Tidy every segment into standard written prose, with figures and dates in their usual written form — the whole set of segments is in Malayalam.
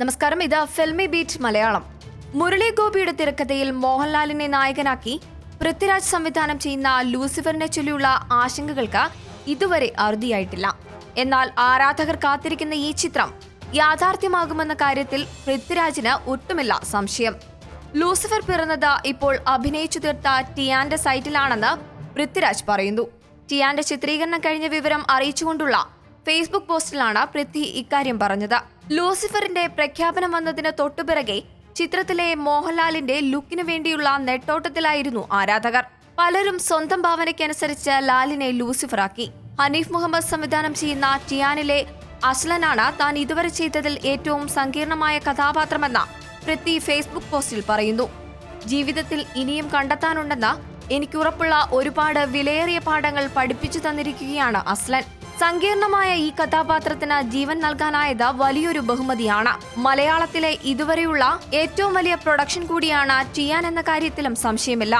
നമസ്കാരം, ഇത് ഫിൽമി ബീറ്റ് മലയാളം. മുരളി ഗോപിയുടെ തിരക്കഥയിൽ മോഹൻലാലിനെ നായകനാക്കി പൃഥ്വിരാജ് സംവിധാനം ചെയ്യുന്ന ലൂസിഫറിനെ ചൊല്ലിയുള്ള ആശങ്കകൾക്ക് ഇതുവരെ അറുതിയായിട്ടില്ല. എന്നാൽ ആരാധകർ കാത്തിരിക്കുന്ന ഈ ചിത്രം യാഥാർത്ഥ്യമാകുമെന്ന കാര്യത്തിൽ പൃഥ്വിരാജിന് ഒട്ടുമില്ല സംശയം. ലൂസിഫർ പിറന്നത് ഇപ്പോൾ അഭിനയിച്ചു തീർത്ത ടിയാന്റെ സൈറ്റിലാണെന്ന് പൃഥ്വിരാജ് പറയുന്നു. ടിയാന്റെ ചിത്രീകരണം കഴിഞ്ഞ വിവരം അറിയിച്ചുകൊണ്ടുള്ള ഫേസ്ബുക്ക് പോസ്റ്റിലാണ് പൃഥ്വി ഇക്കാര്യം പറഞ്ഞത്. ലൂസിഫറിന്റെ പ്രഖ്യാപനം വന്നതിന് തൊട്ടുപിറകെ ചിത്രത്തിലെ മോഹൻലാലിന്റെ ലുക്കിന് വേണ്ടിയുള്ള നെട്ടോട്ടത്തിലായിരുന്നു ആരാധകർ. പലരും സ്വന്തം ഭാവനയ്ക്കനുസരിച്ച് ലാലിനെ ലൂസിഫറാക്കി. ഹനീഫ് മുഹമ്മദ് സംവിധാനം ചെയ്യുന്ന ടിയാനിലെ അസ്ലനാണ് താൻ ഇതുവരെ ചെയ്തതിൽ ഏറ്റവും സങ്കീർണമായ കഥാപാത്രമെന്ന് പൃഥ്വി ഫേസ്ബുക്ക് പോസ്റ്റിൽ പറയുന്നു. ജീവിതത്തിൽ ഇനിയും കണ്ടെത്താനുണ്ടെന്ന് എനിക്കുറപ്പുള്ള ഒരുപാട് വിലയേറിയ പാഠങ്ങൾ പഠിപ്പിച്ചു തന്നിരിക്കുകയാണ് അസ്ലൻ. സങ്കീർണമായ ഈ കഥാപാത്രത്തിന് ജീവൻ നൽകാനായത് വലിയൊരു ബഹുമതിയാണ്. മലയാളത്തിലെ ഇതുവരെയുള്ള ഏറ്റവും വലിയ പ്രൊഡക്ഷൻ കൂടിയാണ് ടിയാൻ എന്ന കാര്യത്തിലും സംശയമില്ല.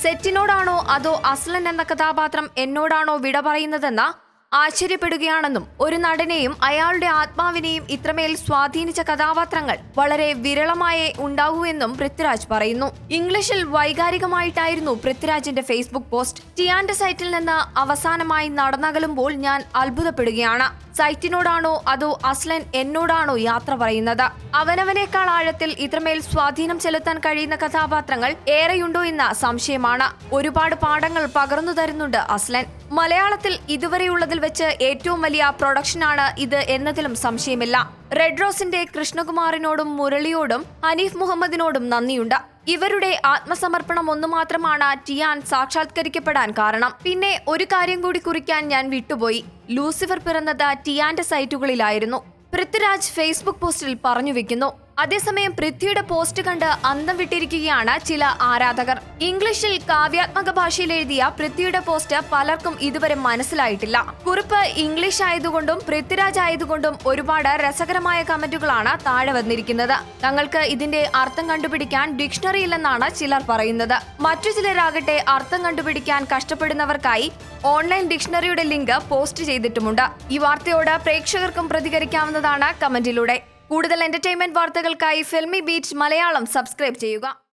സെറ്റിനോടാണോ അതോ അസ്ലൻ എന്ന കഥാപാത്രം എന്നോടാണോ വിട പറയുന്നതെന്ന് ആശ്ചര്യപ്പെടുകയാണെന്നും ഒരു നടനെയും അയാളുടെ ആത്മാവിനെയും ഇത്രമേൽ സ്വാധീനിച്ച കഥാപാത്രങ്ങൾ വളരെ വിരളമായേ ഉണ്ടാവൂ എന്നും പൃഥ്വിരാജ് പറയുന്നു. ഇംഗ്ലീഷിൽ വൈകാരികമായിട്ടായിരുന്നു പൃഥ്വിരാജിന്റെ ഫേസ്ബുക്ക് പോസ്റ്റ്. ടിയാന്റെ സൈറ്റിൽ നിന്ന് അവസാനമായി നടന്നകലുമ്പോൾ ഞാൻ അത്ഭുതപ്പെടുകയാണ്. സൈറ്റിനോടാണോ അതോ അസ്ലൻ എന്നോടാണോ യാത്ര പറയുന്നത്? അവനവനേക്കാൾ ആഴത്തിൽ ഇത്രമേൽ സ്വാധീനം ചെലുത്താൻ കഴിയുന്ന കഥാപാത്രങ്ങൾ ഏറെയുണ്ടോ എന്ന സംശയമാണ്. ഒരുപാട് പാഠങ്ങൾ പകർന്നു തരുന്നുണ്ട് അസ്ലൻ. മലയാളത്തിൽ ഇതുവരെയുള്ളതിൽ വെച്ച് ഏറ്റവും വലിയ പ്രൊഡക്ഷനാണ് ഇത് എന്നതിലും സംശയമില്ല. റെഡ് റോസിന്റെ കൃഷ്ണകുമാറിനോടും മുരളിയോടും ഹനീഫ് മുഹമ്മദിനോടും നന്ദിയുണ്ട്. ഇവരുടെ ആത്മസമർപ്പണം ഒന്നു മാത്രമാണ് ടിയാൻ സാക്ഷാത്കരിക്കപ്പെടാൻ കാരണം. പിന്നെ ഒരു കാര്യം കൂടി കുറിക്കാൻ ഞാൻ വിട്ടുപോയി. ലൂസിഫർ പിറന്നത് ടിയാന്റെ സൈറ്റുകളിലായിരുന്നു. പൃഥ്വിരാജ് ഫേസ്ബുക്ക് പോസ്റ്റിൽ പറഞ്ഞു വെക്കുന്നു. അതേസമയം പൃഥ്വിയുടെ പോസ്റ്റ് കണ്ട് അന്തം വിട്ടിരിക്കുകയാണ് ചില ആരാധകർ. ഇംഗ്ലീഷിൽ കാവ്യാത്മക ഭാഷയിൽ എഴുതിയ പൃഥ്വിയുടെ പോസ്റ്റ് പലർക്കും ഇതുവരെ മനസ്സിലായിട്ടില്ല. കുറിപ്പ് ഇംഗ്ലീഷ് ആയതുകൊണ്ടും പൃഥ്വിരാജ് ആയതുകൊണ്ടും ഒരുപാട് രസകരമായ കമന്റുകളാണ് താഴെ വന്നിരിക്കുന്നത്. തങ്ങൾക്ക് ഇതിന്റെ അർത്ഥം കണ്ടുപിടിക്കാൻ ഡിക്ഷണറി ഇല്ലെന്നാണ് ചിലർ പറയുന്നത്. മറ്റു ചിലരാകട്ടെ അർത്ഥം കണ്ടുപിടിക്കാൻ കഷ്ടപ്പെടുന്നവർക്കായി ഓൺലൈൻ ഡിക്ഷണറിയുടെ ലിങ്ക് പോസ്റ്റ് ചെയ്തിട്ടുമുണ്ട്. ഈ വാർത്തയോട് പ്രേക്ഷകർക്കും പ്രതികരിക്കാവുന്നതാണ് കമന്റിലൂടെ. കൂടുതൽ എന്റർടൈൻമെന്റ് വാർത്തകൾക്കായി ഫിൽമി ബീറ്റ് മലയാളം സബ്സ്ക്രൈബ് ചെയ്യുക.